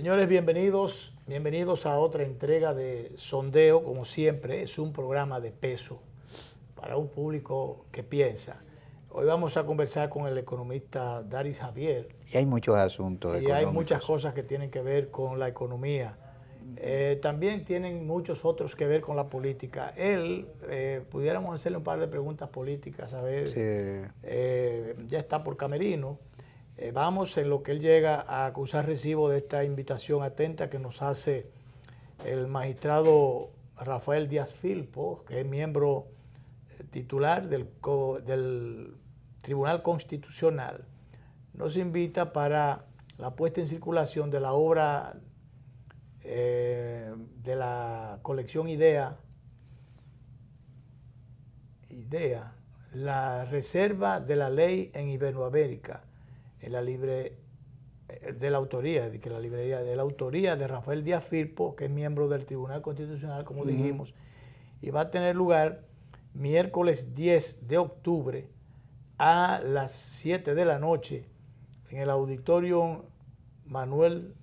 Señores, bienvenidos a otra entrega de Sondeo. Como siempre, es un programa de peso para un público que piensa. Hoy vamos a conversar con el economista Daris Javier. Y hay muchos asuntos y hay muchas cosas que tienen que ver con la economía. También tienen muchos otros que ver con la política. Pudiéramos hacerle un par de preguntas políticas, a ver, sí. Ya está por camerino. Vamos en lo que él llega a acusar recibo de esta invitación atenta que nos hace el magistrado Rafael Díaz Filpo, que es miembro titular del Tribunal Constitucional. Nos invita para la puesta en circulación de la obra de la colección Idea, la reserva de la ley en Iberoamérica, en la de la autoría de Rafael Díaz Filpo, que es miembro del Tribunal Constitucional, como dijimos, y va a tener lugar miércoles 10 de octubre a las 7 de la noche en el Auditorio Manuel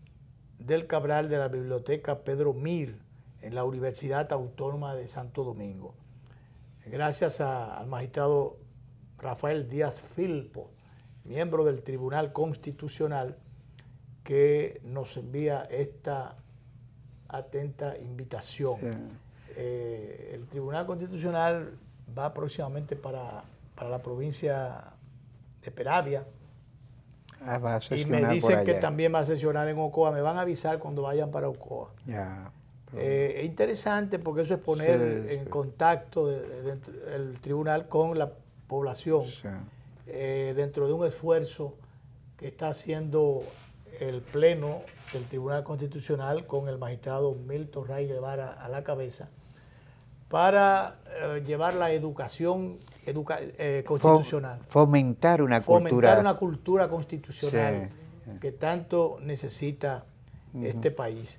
del Cabral de la Biblioteca Pedro Mir, en la Universidad Autónoma de Santo Domingo. Gracias al magistrado Rafael Díaz Filpo, miembro del Tribunal Constitucional, que nos envía esta atenta invitación. Sí. El Tribunal Constitucional va próximamente para la provincia de Peravia. Y me dicen que también va a sesionar en Ocoa. Me van a avisar cuando vayan para Ocoa. Ya. Es interesante porque eso es poner en contacto el tribunal con la población. Sí. Dentro de un esfuerzo que está haciendo el Pleno del Tribunal Constitucional con el magistrado Milton Ray Guevara a la cabeza para llevar la educación constitucional. Fomentar una cultura constitucional, sí, que tanto necesita este país.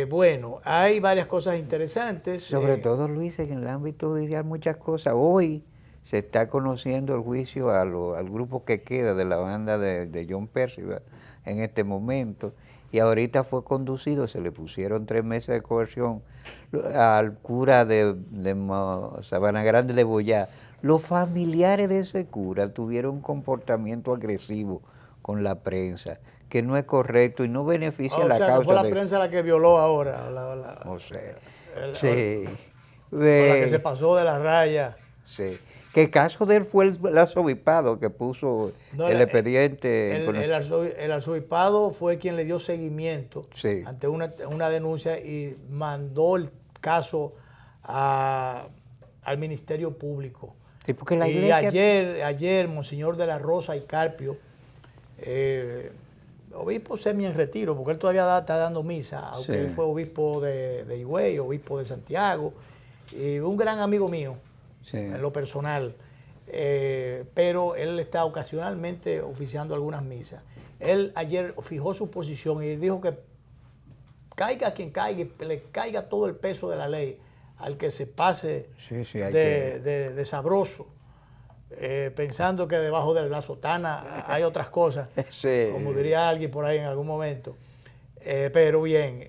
Bueno, hay varias cosas interesantes. Sobre todo, Luis, en el ámbito judicial muchas cosas. Hoy se está conociendo el juicio al grupo que queda de la banda de John Percival en este momento. Y ahorita fue conducido, se le pusieron 3 meses de coerción al cura de Sabana Grande de Boyá. Los familiares de ese cura tuvieron un comportamiento agresivo con la prensa, que no es correcto y no beneficia la causa. Fue la prensa la que violó ahora. Sí. Con la que se pasó de la raya. Sí. Que el caso de él fue el arzobispado que puso el expediente. El arzobispado fue quien le dio seguimiento, sí, ante una denuncia y mandó el caso al Ministerio Público. Sí, porque la iglesia... ayer Monseñor de la Rosa y Carpio, obispo semi en retiro, porque él todavía está dando misa, aunque sí, él fue obispo de Higüey, obispo de Santiago, y un gran amigo mío. Sí. En lo personal, pero él está ocasionalmente oficiando algunas misas. Él ayer fijó su posición y dijo que caiga quien caiga, le caiga todo el peso de la ley al que se pase de sabroso, pensando que debajo de la sotana hay otras cosas, sí, como diría alguien por ahí en algún momento. Pero bien.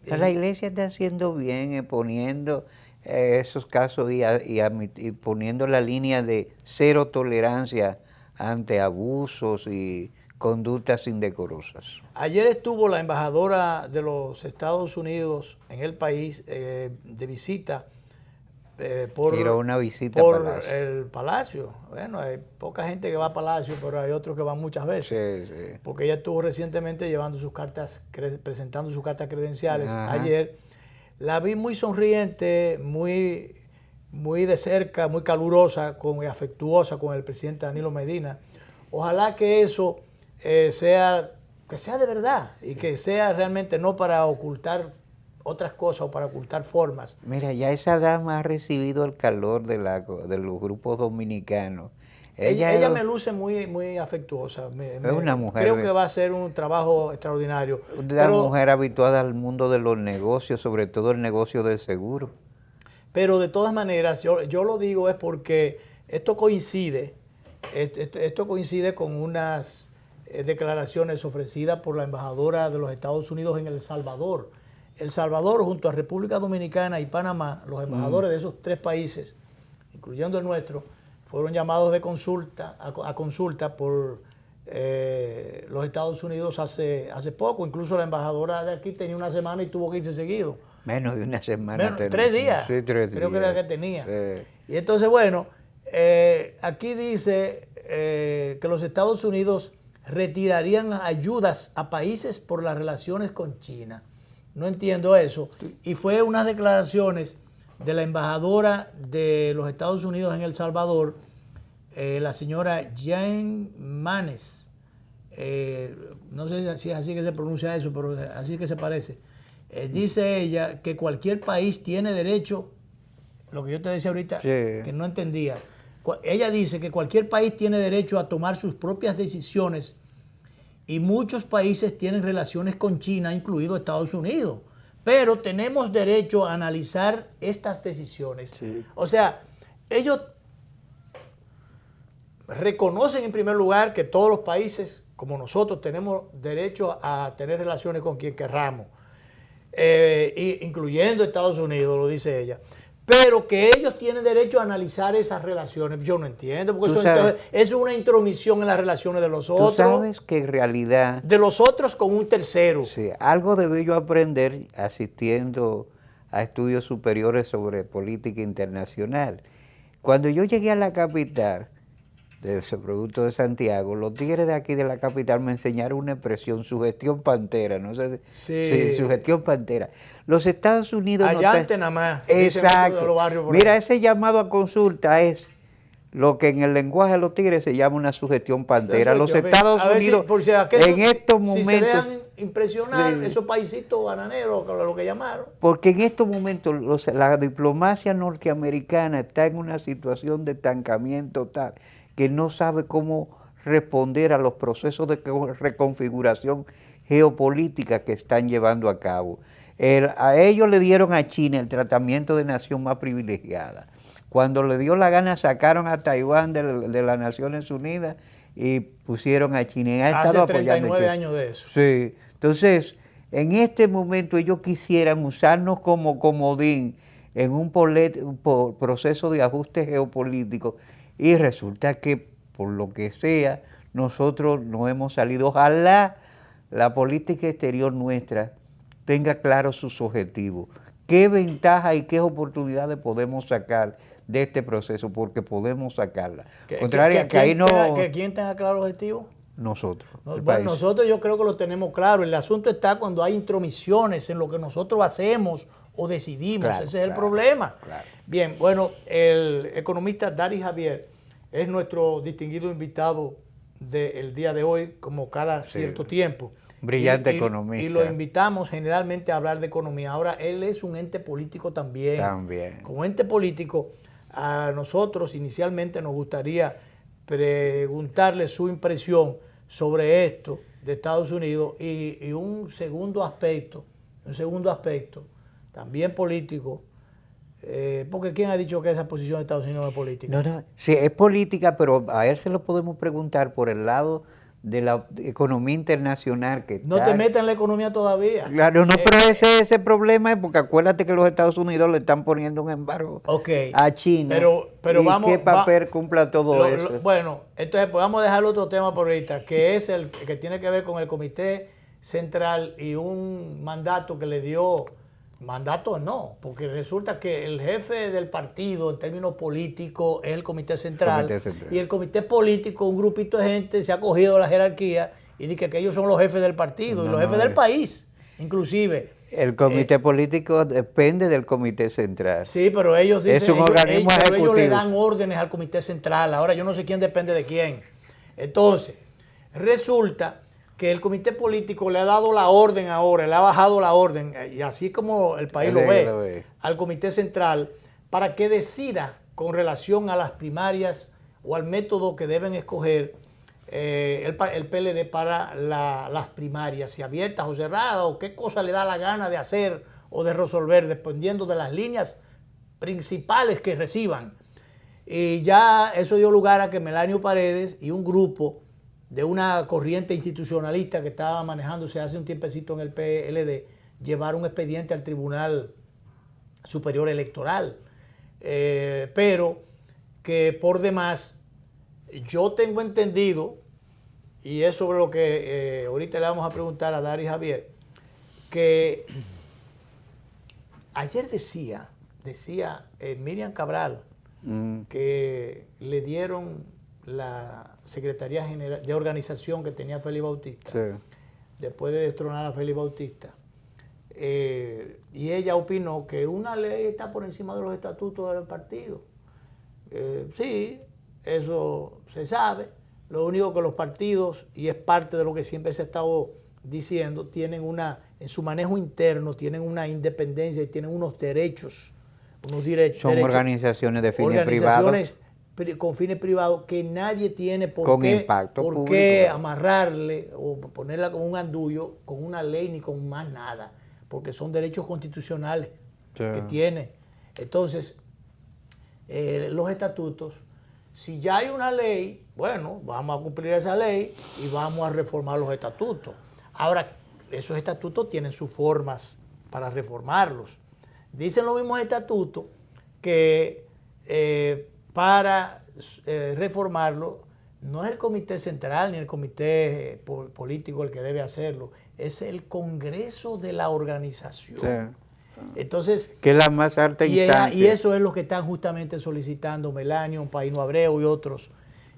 La iglesia está haciendo bien poniendo esos casos y poniendo la línea de cero tolerancia ante abusos y conductas indecorosas. Ayer estuvo la embajadora de los Estados Unidos en el país de visita por el Palacio. Bueno, hay poca gente que va a Palacio, pero hay otros que van muchas veces. Sí, sí. Porque ella estuvo recientemente llevando sus cartas, presentando sus cartas credenciales. Ajá. Ayer. La vi muy sonriente, muy de cerca, muy calurosa y afectuosa con el presidente Danilo Medina. Ojalá que eso sea de verdad y que sea realmente no para ocultar otras cosas o para ocultar formas. Mira, ya esa dama ha recibido el calor de los grupos dominicanos. Ella me luce muy afectuosa. Es una mujer. Creo que va a ser un trabajo extraordinario. Una mujer habituada al mundo de los negocios, sobre todo el negocio del seguro. Pero de todas maneras, yo lo digo es porque esto coincide con unas declaraciones ofrecidas por la embajadora de los Estados Unidos en El Salvador. El Salvador, junto a República Dominicana y Panamá, los embajadores de esos 3 países, incluyendo el nuestro, fueron llamados de consulta a consulta por los Estados Unidos hace poco. Incluso la embajadora de aquí tenía una semana y tuvo que irse seguido. Menos de una semana. 3 días. Sí, 3 días. Creo que era la que tenía. Sí. Y entonces, bueno, aquí dice que los Estados Unidos retirarían ayudas a países por las relaciones con China. No entiendo eso. Y fue unas declaraciones de la embajadora de los Estados Unidos en El Salvador, la señora Jane Manes. No sé si es así que se pronuncia eso, pero así que se parece. Dice ella que cualquier país tiene derecho, lo que yo te decía ahorita, sí, que no entendía. Ella dice que cualquier país tiene derecho a tomar sus propias decisiones y muchos países tienen relaciones con China, incluido Estados Unidos. Pero tenemos derecho a analizar estas decisiones. Sí. O sea, ellos reconocen en primer lugar que todos los países, como nosotros, tenemos derecho a tener relaciones con quien querramos, incluyendo Estados Unidos, lo dice ella. Pero que ellos tienen derecho a analizar esas relaciones. Yo no entiendo, porque eso, entonces, es una intromisión en las relaciones de los otros. Tú sabes que en realidad... De los otros con un tercero. Sí, algo debí yo aprender asistiendo a estudios superiores sobre política internacional. Cuando yo llegué a la capital, de ese producto de Santiago, los tigres de aquí de la capital me enseñaron una expresión, sugestión pantera, no sé, sí, sugestión pantera. Los Estados Unidos... Allante nada más. Exacto. Mira, ese llamado a consulta es lo que en el lenguaje de los tigres se llama una sugestión pantera. Los Estados Unidos, en estos momentos... Si se dejan impresionar, sí, esos paisitos bananeros, lo que llamaron. Porque en estos momentos la diplomacia norteamericana está en una situación de estancamiento tal que no sabe cómo responder a los procesos de reconfiguración geopolítica que están llevando a cabo. A ellos le dieron a China el tratamiento de nación más privilegiada. Cuando le dio la gana sacaron a Taiwán de las Naciones Unidas y pusieron a China. Hace 39 años de eso. Sí. Entonces, en este momento ellos quisieran usarnos como comodín en un proceso de ajuste geopolítico. Y resulta que, por lo que sea, nosotros no hemos salido. Ojalá la política exterior nuestra tenga claros sus objetivos. ¿Qué ventajas y qué oportunidades podemos sacar de este proceso? Porque podemos sacarla. Contraria que ahí no... ¿Quién tenga claro el objetivo? Nosotros. Bueno, nosotros yo creo que lo tenemos claro. El asunto está cuando hay intromisiones en lo que nosotros hacemos o decidimos. Claro, ese es el problema. Claro. Bien, bueno, el economista Dari Javier es nuestro distinguido invitado del día de hoy, como cada cierto tiempo. Brillante economista. Y lo invitamos generalmente a hablar de economía. Ahora, él es un ente político también. También. Como ente político, a nosotros inicialmente nos gustaría preguntarle su impresión sobre esto de Estados Unidos y un segundo aspecto, también político, porque ¿quién ha dicho que esa posición de Estados Unidos es política? No, sí, es política, pero a él se lo podemos preguntar por el lado de la economía internacional que no te metas en la economía todavía. Claro, no, pero ese problema es porque acuérdate que los Estados Unidos le están poniendo un embargo a China. Pero ¿Y vamos, qué papel cumpla todo eso? Bueno, entonces pues vamos a dejar otro tema por ahorita, que es el que tiene que ver con el Comité Central y un mandato que le dio... Mandato no, porque resulta que el jefe del partido en términos políticos es el Comité Central, y el Comité Político, un grupito de gente se ha cogido la jerarquía y dice que ellos son los jefes del partido y los jefes del país, inclusive. El Comité Político depende del Comité Central. Sí, pero ellos dicen, es un organismo ejecutivo. Ellos le dan órdenes al Comité Central. Ahora yo no sé quién depende de quién. Entonces, resulta que el comité político le ha dado la orden ahora, le ha bajado la orden, y así como el país lo ve, al comité central, para que decida con relación a las primarias o al método que deben escoger el PLD para las primarias, si abiertas o cerradas, o qué cosa le da la gana de hacer o de resolver, dependiendo de las líneas principales que reciban. Y ya eso dio lugar a que Melanio Paredes y un grupo de una corriente institucionalista que estaba manejándose hace un tiempecito en el PLD, llevar un expediente al Tribunal Superior Electoral. Pero que por demás, yo tengo entendido, y es sobre lo que ahorita le vamos a preguntar a Dari Javier, que ayer decía Miriam Cabral que le dieron la Secretaría General de Organización que tenía Félix Bautista, Sí. después de destronar a Félix Bautista. Y ella opinó que una ley está por encima de los estatutos del partido. Sí, eso se sabe. Lo único que los partidos, y es parte de lo que siempre se ha estado diciendo, tienen en su manejo interno, tienen una independencia y tienen unos derechos. Son organizaciones de fines privados. Con fines privados que nadie tiene con impacto por público. qué amarrarle o ponerla como un andullo con una ley ni con más nada, porque son derechos constitucionales que tiene. Entonces, los estatutos, si ya hay una ley, bueno, vamos a cumplir esa ley y vamos a reformar los estatutos. Ahora, esos estatutos tienen sus formas para reformarlos. Dicen los mismos estatutos que para reformarlo no es el comité central ni el comité político el que debe hacerlo, es el Congreso de la organización. Sí. Entonces, que es la más alta instancia. Y eso es lo que están justamente solicitando Melanio, Paino Abreu y otros.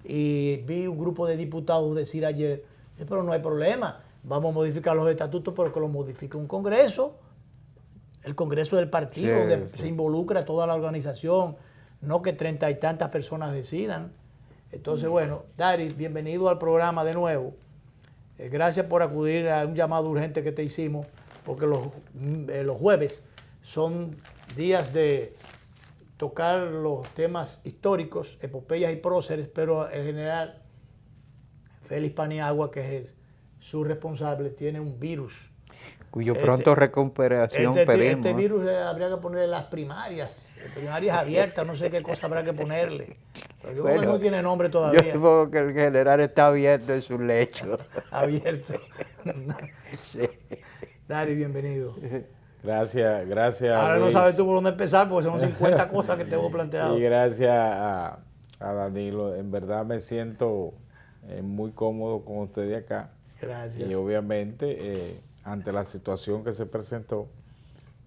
Y vi un grupo de diputados decir ayer, pero no hay problema, vamos a modificar los estatutos, pero que lo modifique un Congreso, el Congreso del partido, donde se involucra toda la organización, no que 30 y tantas personas decidan. Entonces, bueno, Dari, bienvenido al programa de nuevo. Gracias por acudir a un llamado urgente que te hicimos, porque los jueves son días de tocar los temas históricos, epopeyas y próceres, pero en general, Félix Paniagua, que es su responsable, tiene un virus. Cuyo pronto recuperación pedimos. Este virus habría que ponerle las primarias abiertas, no sé qué cosa habrá que ponerle. Pero yo creo que no tiene nombre todavía. Yo supongo que el general está abierto en su lecho. Abierto. Sí. Dari, bienvenido. Gracias. Ahora Luis. no sabes tú por dónde empezar porque son 50 cosas que tengo planteado. Y gracias a Danilo. En verdad me siento muy cómodo con ustedes acá. Gracias. Y obviamente, ante la situación que se presentó,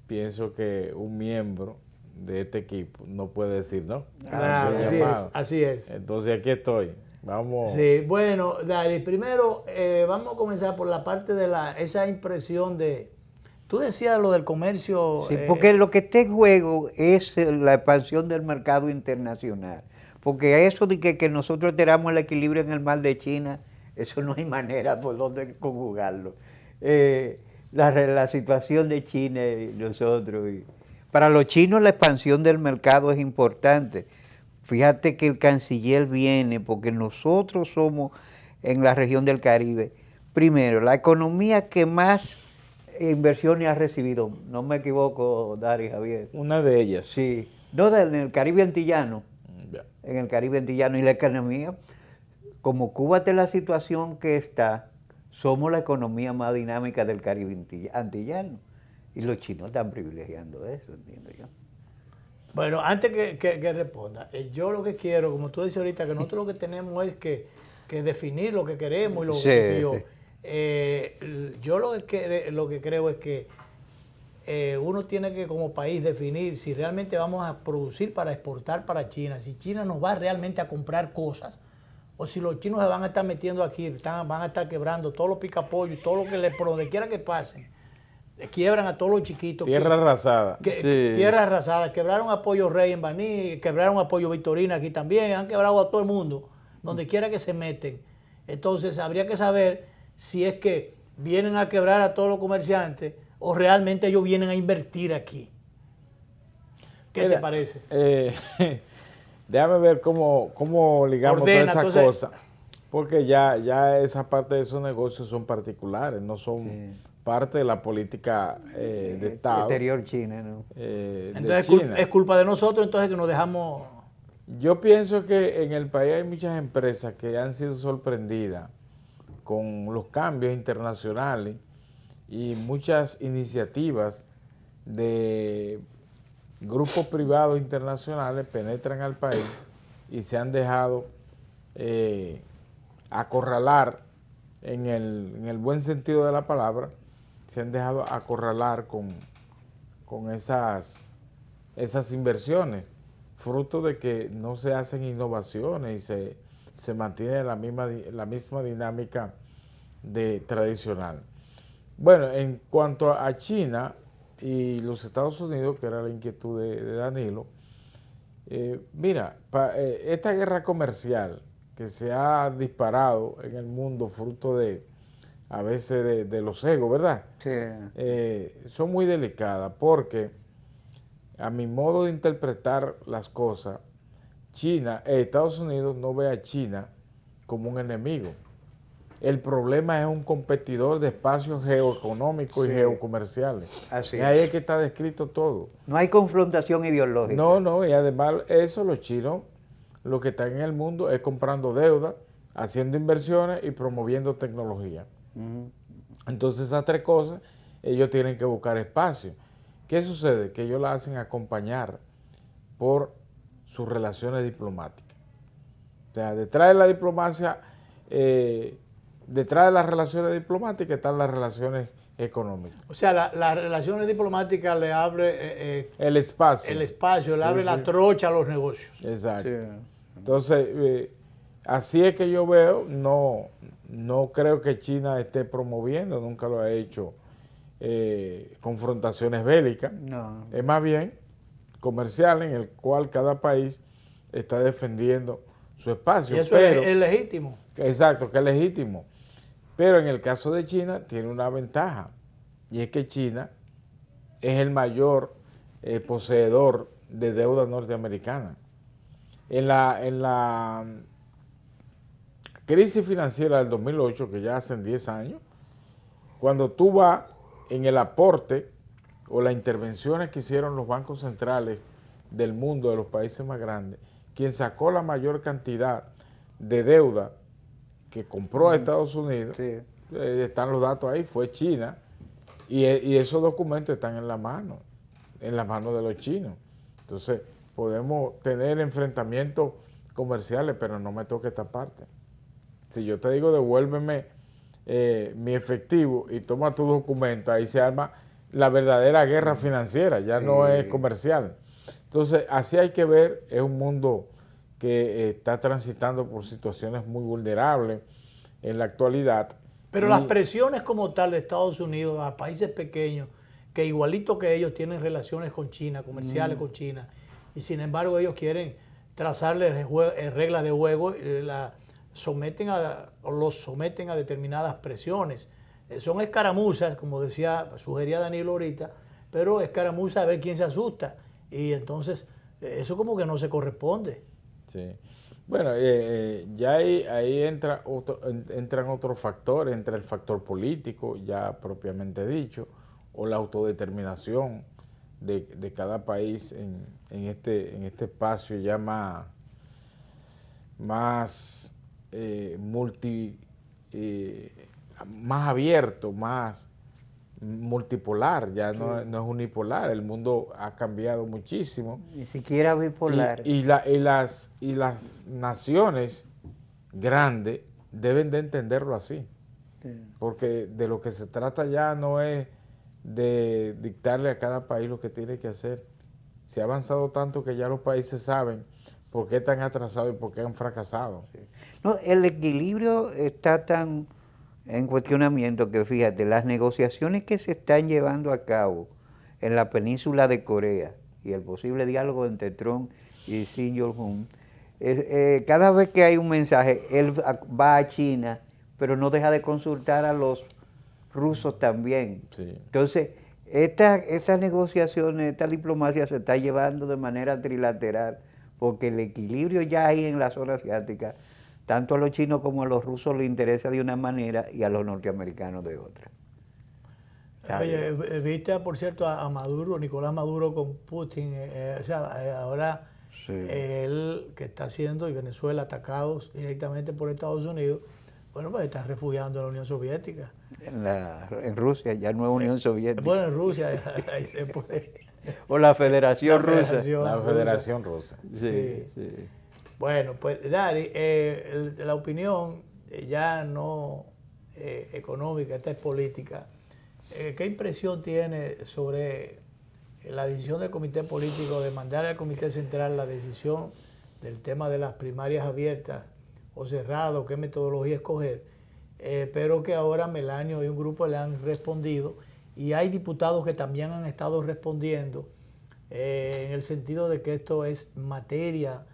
pienso que un miembro de este equipo no puede decir no. Claro, así es. Entonces aquí estoy. Vamos. Sí, bueno, Dari, primero vamos a comenzar por la parte de esa impresión de... Tú decías lo del comercio... Sí, porque lo que está en juego es la expansión del mercado internacional. Porque eso de que nosotros tenemos el equilibrio en el mar de China, eso no hay manera por donde conjugarlo. La situación de China y nosotros. Para los chinos la expansión del mercado es importante. Fíjate que el canciller viene porque nosotros somos en la región del Caribe, primero, la economía que más inversiones ha recibido, no me equivoco, Dari Javier. Una de ellas. Sí, no, en el Caribe antillano. Ya. En el Caribe antillano. Y la economía, como Cuba está en la situación que está, somos la economía más dinámica del Caribe antillano. Y los chinos están privilegiando eso, entiendo yo. Bueno, antes que responda, yo lo que quiero, como tú dices ahorita, que nosotros lo que tenemos es que definir lo que queremos y lo que sé yo. Yo lo que creo es que uno tiene que como país definir si realmente vamos a producir para exportar para China, si China nos va realmente a comprar cosas, o si los chinos se van a estar metiendo aquí, van a estar quebrando todos los picapollos y todo lo que por donde quiera que pasen, quiebran a todos los chiquitos. Tierra arrasada. Tierra arrasada, quebraron a Pollo Rey en Baní, quebraron a Pollo Victorina aquí también, han quebrado a todo el mundo, donde quiera que se meten. Entonces habría que saber si es que vienen a quebrar a todos los comerciantes o realmente ellos vienen a invertir aquí. ¿Qué te parece? Déjame ver cómo ligamos Ordena, todas esas entonces, cosas. Porque ya esa parte de esos negocios son particulares, no son parte de la política de Estado. Exterior China, ¿no? Entonces China. es culpa de nosotros entonces que nos dejamos... Yo pienso que en el país hay muchas empresas que han sido sorprendidas con los cambios internacionales y muchas iniciativas de grupos privados internacionales penetran al país y se han dejado acorralar, en el buen sentido de la palabra, se han dejado acorralar con esas inversiones, fruto de que no se hacen innovaciones y se mantiene la misma dinámica tradicional. Bueno, en cuanto a China y los Estados Unidos, que era la inquietud de Danilo, mira, esta guerra comercial que se ha disparado en el mundo fruto a veces de los egos, ¿verdad? Sí. Son muy delicadas porque, a mi modo de interpretar las cosas, Estados Unidos no ve a China como un enemigo. El problema es un competidor de espacios geoeconómicos y geocomerciales. Así y ahí es que está descrito todo. No hay confrontación ideológica. No, y además eso, los chinos, lo que están en el mundo es comprando deuda, haciendo inversiones y promoviendo tecnología. Entonces, esas tres cosas, ellos tienen que buscar espacio. ¿Qué sucede? Que ellos la hacen acompañar por sus relaciones diplomáticas. O sea, detrás de la diplomacia, detrás de las relaciones diplomáticas están las relaciones económicas. O sea, las relaciones diplomáticas le abre el espacio. Le abre la trocha a los negocios. Exacto. Sí. Entonces, así es que yo veo, no creo que China esté promoviendo, nunca lo ha hecho, confrontaciones bélicas. No. Es más bien comercial, en el cual cada país está defendiendo su espacio. Y eso es legítimo. Exacto, que es legítimo. Pero en el caso de China tiene una ventaja, y es que China es el mayor poseedor de deuda norteamericana. En la crisis financiera del 2008, que ya hacen 10 años, cuando tú vas en el aporte o las intervenciones que hicieron los bancos centrales del mundo, de los países más grandes, quien sacó la mayor cantidad de deuda que compró a Estados Unidos, Sí. Están los datos ahí, fue China, y esos documentos están en la mano de los chinos. Entonces, podemos tener enfrentamientos comerciales, pero no me toque esta parte. Si yo te digo, devuélveme mi efectivo y toma tu documento, ahí se arma la verdadera guerra financiera, ya no es comercial. Entonces, así hay que ver, es un mundo que está transitando por situaciones muy vulnerables en la actualidad. Pero las presiones como tal de Estados Unidos a países pequeños, que igualito que ellos tienen relaciones con China, comerciales con China, y sin embargo ellos quieren trazarle reglas de juego, los someten a determinadas presiones. Son escaramuzas, como sugería Danilo ahorita, pero escaramuzas a ver quién se asusta. Y entonces eso como que no se corresponde. Sí. Bueno, ya ahí entran otros factores, entra el factor político, ya propiamente dicho, o la autodeterminación de cada país en este espacio ya más abierto, más multipolar, ya no es unipolar. El mundo ha cambiado muchísimo. Ni siquiera bipolar. Y las naciones grandes deben de entenderlo así. Sí. Porque de lo que se trata ya no es de dictarle a cada país lo que tiene que hacer. Se ha avanzado tanto que ya los países saben por qué están atrasados y por qué han fracasado. Sí. No, el equilibrio está tan en cuestionamiento que, fíjate, las negociaciones que se están llevando a cabo en la península de Corea y el posible diálogo entre Trump y Xi Jinping, cada vez que hay un mensaje, él va a China, pero no deja de consultar a los rusos también. Sí. Entonces, estas negociaciones, esta diplomacia se está llevando de manera trilateral, porque el equilibrio ya hay en la zona asiática. Tanto a los chinos como a los rusos les interesa de una manera y a los norteamericanos de otra. Oye, viste, por cierto, a Maduro, Nicolás Maduro con Putin, ahora él que está siendo y Venezuela atacados directamente por Estados Unidos, Bueno, pues está refugiando en la Unión Soviética. En Rusia, ya no es Unión Soviética. Bueno, en Rusia, ahí después. O la Federación Rusa. La Federación Rusa. Sí, sí. Bueno, pues Dari, la opinión ya no económica, esta es política. ¿Qué impresión tiene sobre la decisión del Comité Político de mandar al Comité Central la decisión del tema de las primarias abiertas o cerradas, qué metodología escoger? Pero que ahora Melanio y un grupo le han respondido y hay diputados que también han estado respondiendo en el sentido de que esto es materia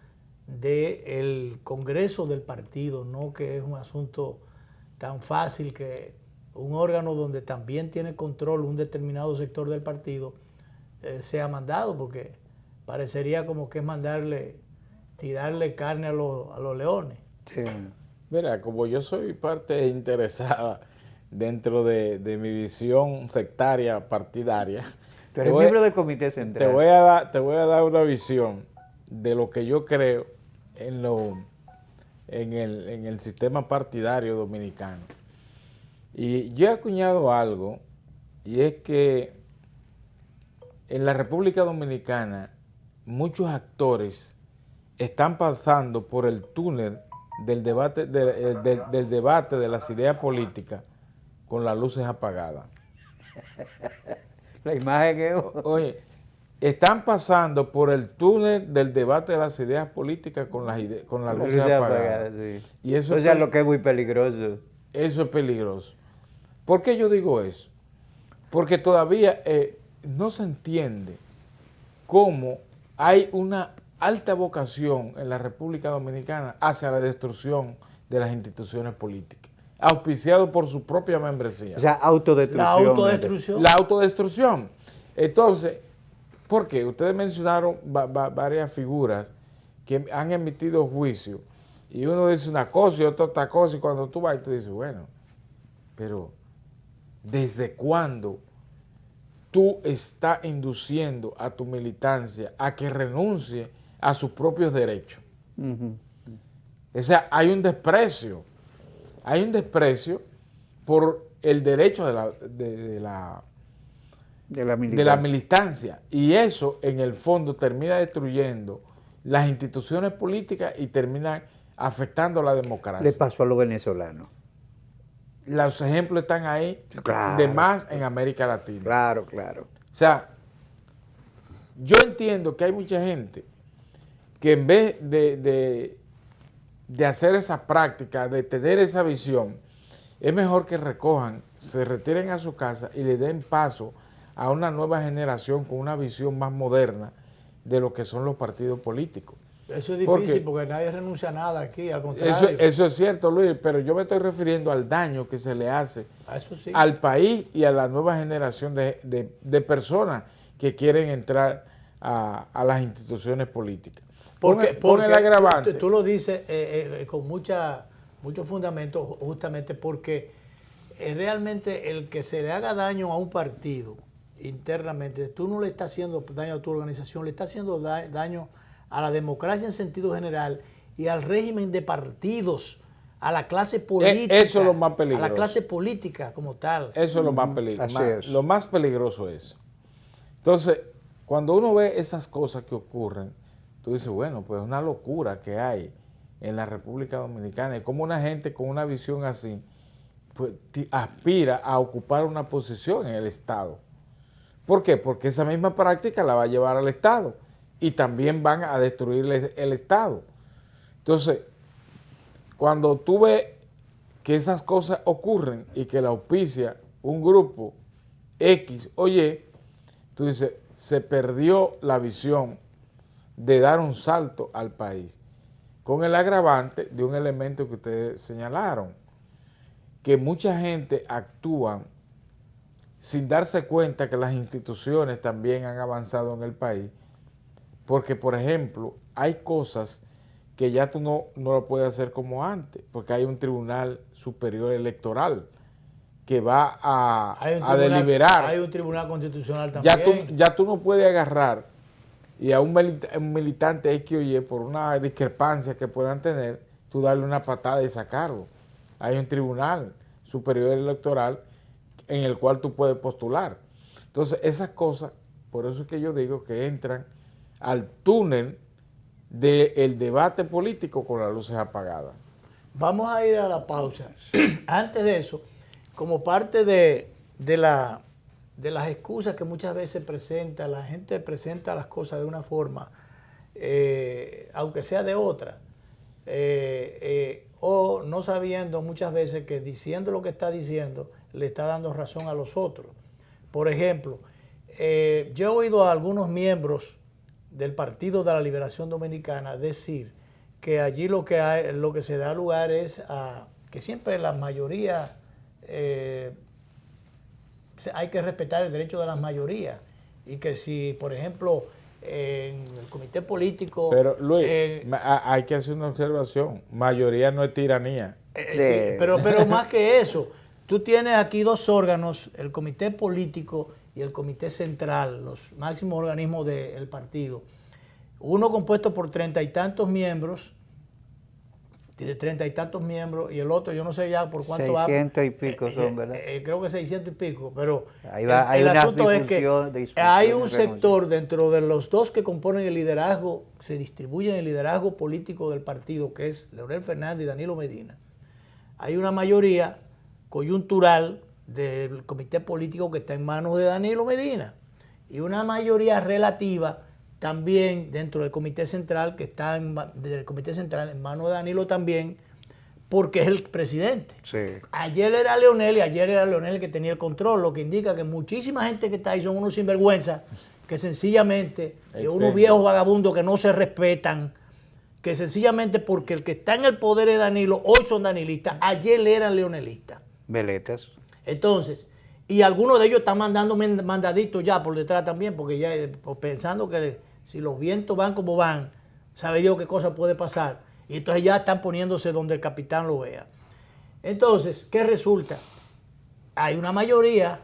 del Congreso del partido, no que es un asunto tan fácil que un órgano donde también tiene control un determinado sector del partido sea mandado, porque parecería como que es tirarle carne a los leones. Sí. Mira, como yo soy parte interesada dentro de mi visión sectaria partidaria, Tú eres miembro del Comité Central. te voy a dar una visión de lo que yo creo en el sistema partidario dominicano. Y yo he acuñado algo, y es que en la República Dominicana muchos actores están pasando por el túnel del debate de las ideas políticas con las luces apagadas. La imagen que... Oye, están pasando por el túnel del debate de las ideas políticas con las luces apagadas. Sí. Y eso O sea, lo que es muy peligroso. Eso es peligroso. ¿Por qué yo digo eso? Porque todavía no se entiende cómo hay una alta vocación en la República Dominicana hacia la destrucción de las instituciones políticas, auspiciado por su propia membresía. O sea, autodestrucción. La autodestrucción. La autodestrucción. Entonces, ¿por qué? Ustedes mencionaron varias figuras que han emitido juicio y uno dice una cosa y otro otra cosa, y cuando tú vas y tú dices, bueno, pero ¿desde cuándo tú estás induciendo a tu militancia a que renuncie a sus propios derechos? Uh-huh. O sea, hay un desprecio por el derecho de la militancia, y eso en el fondo termina destruyendo las instituciones políticas y termina afectando a la democracia. Le pasó a los venezolanos. Los ejemplos están ahí, Claro, de más en América Latina. Claro, claro. O sea, yo entiendo que hay mucha gente que en vez de hacer esa práctica, de tener esa visión, es mejor que recojan, se retiren a su casa y le den paso a una nueva generación con una visión más moderna de lo que son los partidos políticos. Eso es difícil porque nadie renuncia a nada aquí, al contrario. Eso es cierto, Luis, pero yo me estoy refiriendo al daño que se le hace Eso sí. al país y a la nueva generación de personas que quieren entrar a las instituciones políticas. Porque el agravante. Tú lo dices con mucho fundamento, justamente porque realmente el que se le haga daño a un partido internamente, tú no le estás haciendo daño a tu organización, le estás haciendo daño a la democracia en sentido general y al régimen de partidos, a la clase política. Eso es lo más peligroso. A la clase política como tal. Eso es lo más peligroso. Así es. Lo más peligroso es. Entonces, cuando uno ve esas cosas que ocurren, tú dices, bueno, pues es una locura que hay en la República Dominicana y cómo una gente con una visión así pues, aspira a ocupar una posición en el Estado. ¿Por qué? Porque esa misma práctica la va a llevar al Estado y también van a destruir el Estado. Entonces, cuando tú ves que esas cosas ocurren y que la auspicia un grupo X o Y, tú dices, se perdió la visión de dar un salto al país, con el agravante de un elemento que ustedes señalaron, que mucha gente actúa sin darse cuenta que las instituciones también han avanzado en el país, porque, por ejemplo, hay cosas que ya tú no lo puedes hacer como antes, porque hay un Tribunal Superior Electoral que va a deliberar. Hay un Tribunal Constitucional también. Ya tú no puedes agarrar y a un militante X o Y por una discrepancia que puedan tener, tú darle una patada y sacarlo. hay un tribunal superior electoral en el cual tú puedes postular. Entonces, esas cosas, por eso es que yo digo que entran al túnel del debate político con las luces apagadas. Vamos a ir a la pausa. Antes de eso, como parte de las excusas que muchas veces presenta, la gente presenta las cosas de una forma, aunque sea de otra, o no sabiendo muchas veces que diciendo lo que está diciendo le está dando razón a los otros. Por ejemplo, yo he oído a algunos miembros del Partido de la Liberación Dominicana decir que allí lo que se da lugar es a que siempre la mayoría, hay que respetar el derecho de las mayorías, y que si, por ejemplo, en el comité político... Pero Luis, hay que hacer una observación, mayoría no es tiranía. Sí, pero más que eso, tú tienes aquí dos órganos, el comité político y el comité central, los máximos organismos del partido. Uno compuesto por 30 y tantos miembros, tiene 30 y tantos miembros, y el otro, yo no sé ya por cuánto 600 y pico son, ¿verdad? Creo que 600 y pico, pero hay el una asunto es que disfunción, hay un sector dentro de los dos que componen el liderazgo, se distribuyen el liderazgo político del partido, que es Leonel Fernández y Danilo Medina. Hay una mayoría coyuntural del comité político que está en manos de Danilo Medina, y una mayoría relativa también dentro del comité central, que está del comité central en manos de Danilo también, porque es el presidente. Sí. Ayer era Leonel y ayer era Leonel el que tenía el control, lo que indica que muchísima gente que está ahí son unos sinvergüenzas, que sencillamente, unos viejos vagabundos que no se respetan, que sencillamente porque el que está en el poder es Danilo, hoy son danilistas, ayer eran leonelistas. Veletas. Entonces, y algunos de ellos están mandando mandaditos ya por detrás también, porque ya pensando que si los vientos van como van, sabe Dios qué cosa puede pasar. Y entonces ya están poniéndose donde el capitán lo vea. Entonces, ¿qué resulta? Hay una mayoría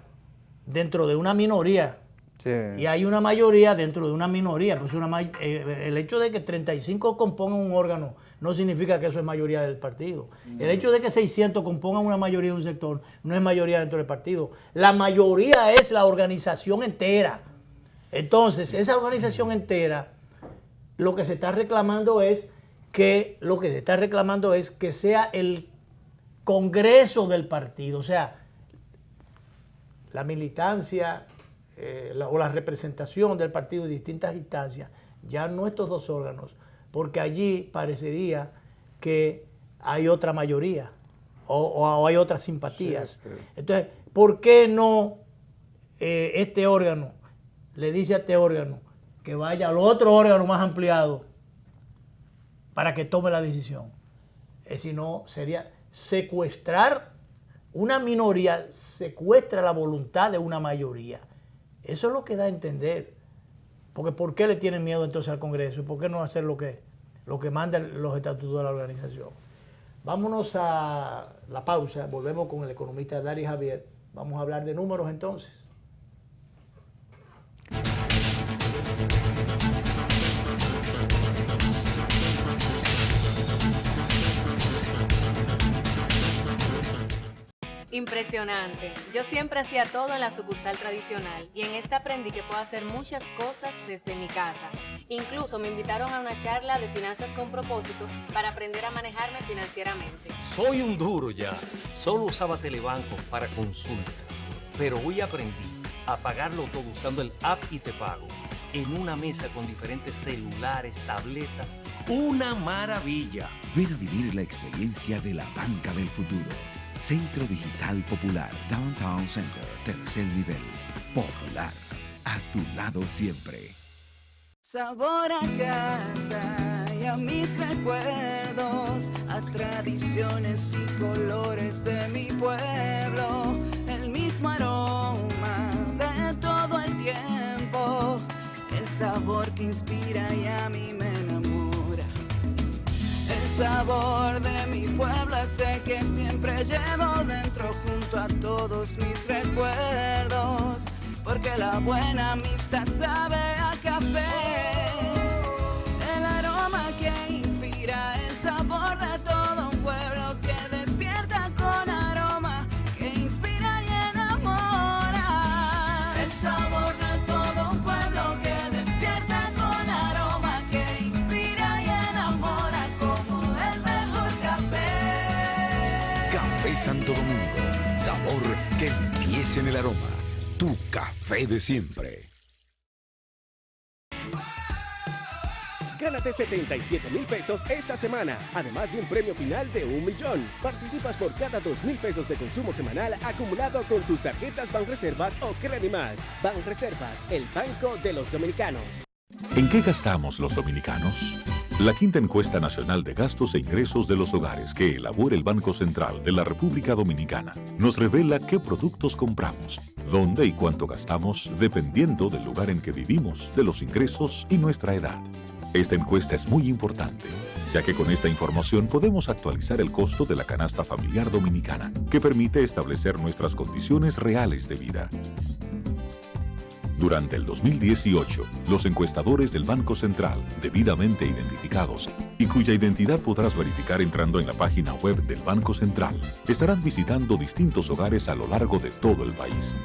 dentro de una minoría. Sí. Y hay una mayoría dentro de una minoría. Pues el hecho de que 35 compongan un órgano no significa que eso es mayoría del partido. El hecho de que 600 compongan una mayoría de un sector no es mayoría dentro del partido. La mayoría es la organización entera. Entonces, esa organización entera, lo que se está reclamando es que sea el Congreso del partido, o sea, la militancia o la representación del partido en distintas instancias, ya no estos dos órganos, porque allí parecería que hay otra mayoría o hay otras simpatías. Sí. Entonces, ¿por qué no este órgano le dice a este órgano que vaya al otro órgano más ampliado para que tome la decisión? Si no, sería secuestrar una minoría, secuestra la voluntad de una mayoría. Eso es lo que da a entender. Porque ¿por qué le tienen miedo entonces al Congreso? ¿Y por qué no hacer lo que mandan los estatutos de la organización? Vámonos a la pausa, volvemos con el economista Dari Javier. Vamos a hablar de números entonces. Impresionante. Yo siempre hacía todo en la sucursal tradicional y en esta aprendí que puedo hacer muchas cosas desde mi casa. Incluso me invitaron a una charla de finanzas con propósito para aprender a manejarme financieramente. Soy un duro ya. Solo usaba Telebanco para consultas. Pero hoy aprendí a pagarlo todo usando el app y te pago. En una mesa con diferentes celulares, tabletas. ¡Una maravilla! Ven a vivir la experiencia de la banca del futuro. Centro Digital Popular, Downtown Center, tercer nivel. Popular, a tu lado siempre. Sabor a casa y a mis recuerdos, a tradiciones y colores de mi pueblo, el mismo aroma de todo el tiempo, el sabor que inspira y a mí me enamora. El sabor de mi pueblo ese que siempre llevo dentro junto a todos mis recuerdos, porque la buena amistad sabe a café, el aroma que inspira, el sabor de todo un pueblo que despierta Santo Domingo. Sabor que empiece en el aroma. Tu café de siempre. Gánate 77,000 pesos esta semana, además de un premio final de 1 millón. Participas por cada 2,000 pesos de consumo semanal acumulado con tus tarjetas Banreservas o Credimas. Banreservas, el banco de los dominicanos. ¿En qué gastamos los dominicanos? La quinta encuesta nacional de gastos e ingresos de los hogares que elabora el Banco Central de la República Dominicana nos revela qué productos compramos, dónde y cuánto gastamos dependiendo del lugar en que vivimos, de los ingresos y nuestra edad. Esta encuesta es muy importante, ya que con esta información podemos actualizar el costo de la canasta familiar dominicana, que permite establecer nuestras condiciones reales de vida. Durante el 2018, los encuestadores del Banco Central, debidamente identificados y cuya identidad podrás verificar entrando en la página web del Banco Central, estarán visitando distintos hogares a lo largo de todo el país.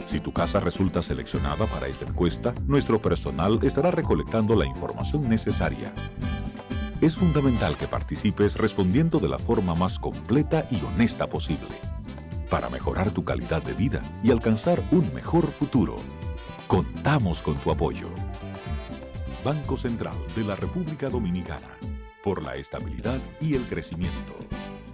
Si tu casa resulta seleccionada para esta encuesta, nuestro personal estará recolectando la información necesaria. Es fundamental que participes respondiendo de la forma más completa y honesta posible, para mejorar tu calidad de vida y alcanzar un mejor futuro. Contamos con tu apoyo. Banco Central de la República Dominicana, por la estabilidad y el crecimiento,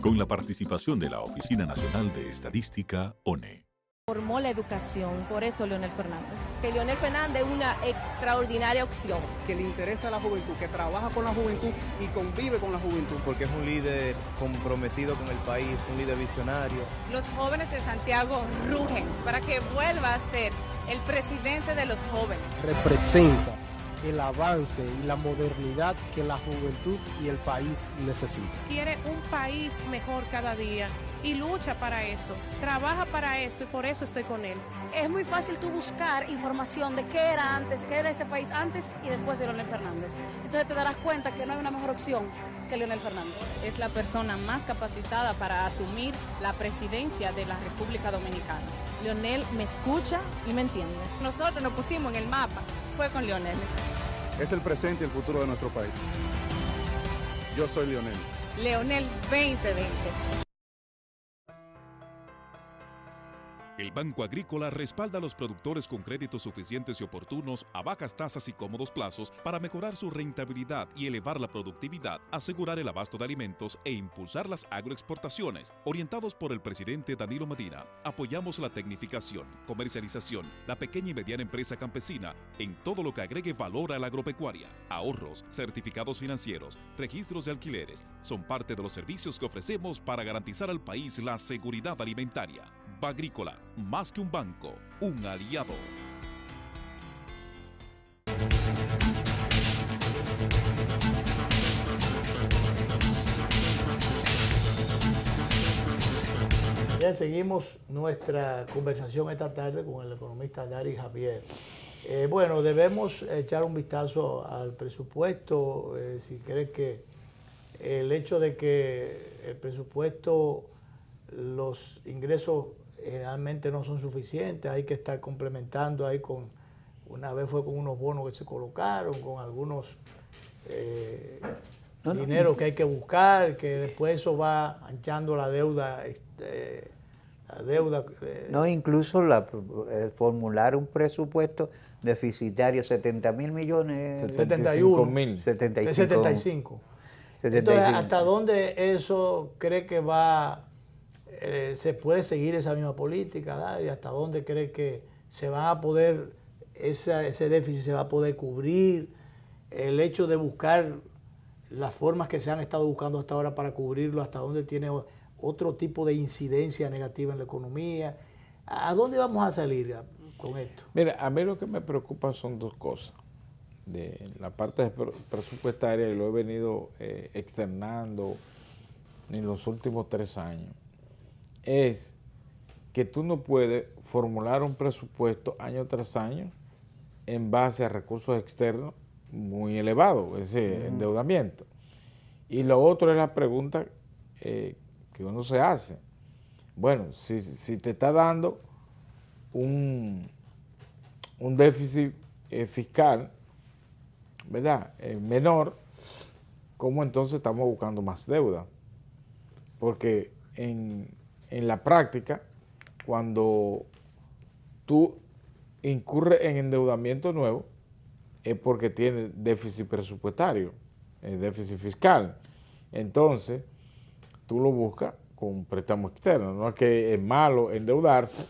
con la participación de la Oficina Nacional de Estadística, ONE. Formó la educación, por eso Leonel Fernández. Que Leonel Fernández es una extraordinaria opción. Que le interesa a la juventud, que trabaja con la juventud y convive con la juventud. Porque es un líder comprometido con el país, un líder visionario. Los jóvenes de Santiago rugen para que vuelva a ser el presidente de los jóvenes. Representa el avance y la modernidad que la juventud y el país necesitan. Quiere un país mejor cada día y lucha para eso, trabaja para eso y por eso estoy con él. Es muy fácil tú buscar información de qué era antes, qué era este país antes y después de Leonel Fernández. Entonces te darás cuenta que no hay una mejor opción que Leonel Fernández. Es la persona más capacitada para asumir la presidencia de la República Dominicana. Leonel me escucha y me entiende. Nosotros nos pusimos en el mapa, fue con Leonel. Es el presente y el futuro de nuestro país. Yo soy Leonel. Leonel 2020. El Banco Agrícola respalda a los productores con créditos suficientes y oportunos a bajas tasas y cómodos plazos para mejorar su rentabilidad y elevar la productividad, asegurar el abasto de alimentos e impulsar las agroexportaciones. Orientados por el presidente Danilo Medina, apoyamos la tecnificación, comercialización, la pequeña y mediana empresa campesina en todo lo que agregue valor a la agropecuaria. Ahorros, certificados financieros, registros de alquileres son parte de los servicios que ofrecemos para garantizar al país la seguridad alimentaria. Bagrícola, más que un banco, un aliado. Ya seguimos nuestra conversación esta tarde con el economista Dari Javier. Bueno, debemos echar un vistazo al presupuesto, si crees que el hecho de que el presupuesto, los ingresos generalmente no son suficientes, hay que estar complementando ahí con, una vez fue con unos bonos que se colocaron, con algunos dinero que hay que buscar, que después eso va anchando la deuda. No, incluso formular un presupuesto deficitario, 70,000 millones. 75,000. 75. Entonces, ¿hasta dónde eso cree que va? ¿Se puede seguir esa misma política, y hasta dónde cree que se va a poder, ese déficit se va a poder cubrir? El hecho de buscar las formas que se han estado buscando hasta ahora para cubrirlo, hasta dónde tiene otro tipo de incidencia negativa en la economía. ¿A dónde vamos a salir con esto? Mira, a mí lo que me preocupa son dos cosas. De la parte presupuestaria, y lo he venido externando en los últimos 3 años, es que tú no puedes formular un presupuesto año tras año en base a recursos externos muy elevados, ese endeudamiento. Y lo otro es la pregunta que uno se hace. Bueno, si te está dando un déficit fiscal, ¿verdad?, menor, ¿cómo entonces estamos buscando más deuda? Porque en en la práctica, cuando tú incurres en endeudamiento nuevo, es porque tienes déficit presupuestario, déficit fiscal. Entonces, tú lo buscas con un préstamo externo. No es que es malo endeudarse,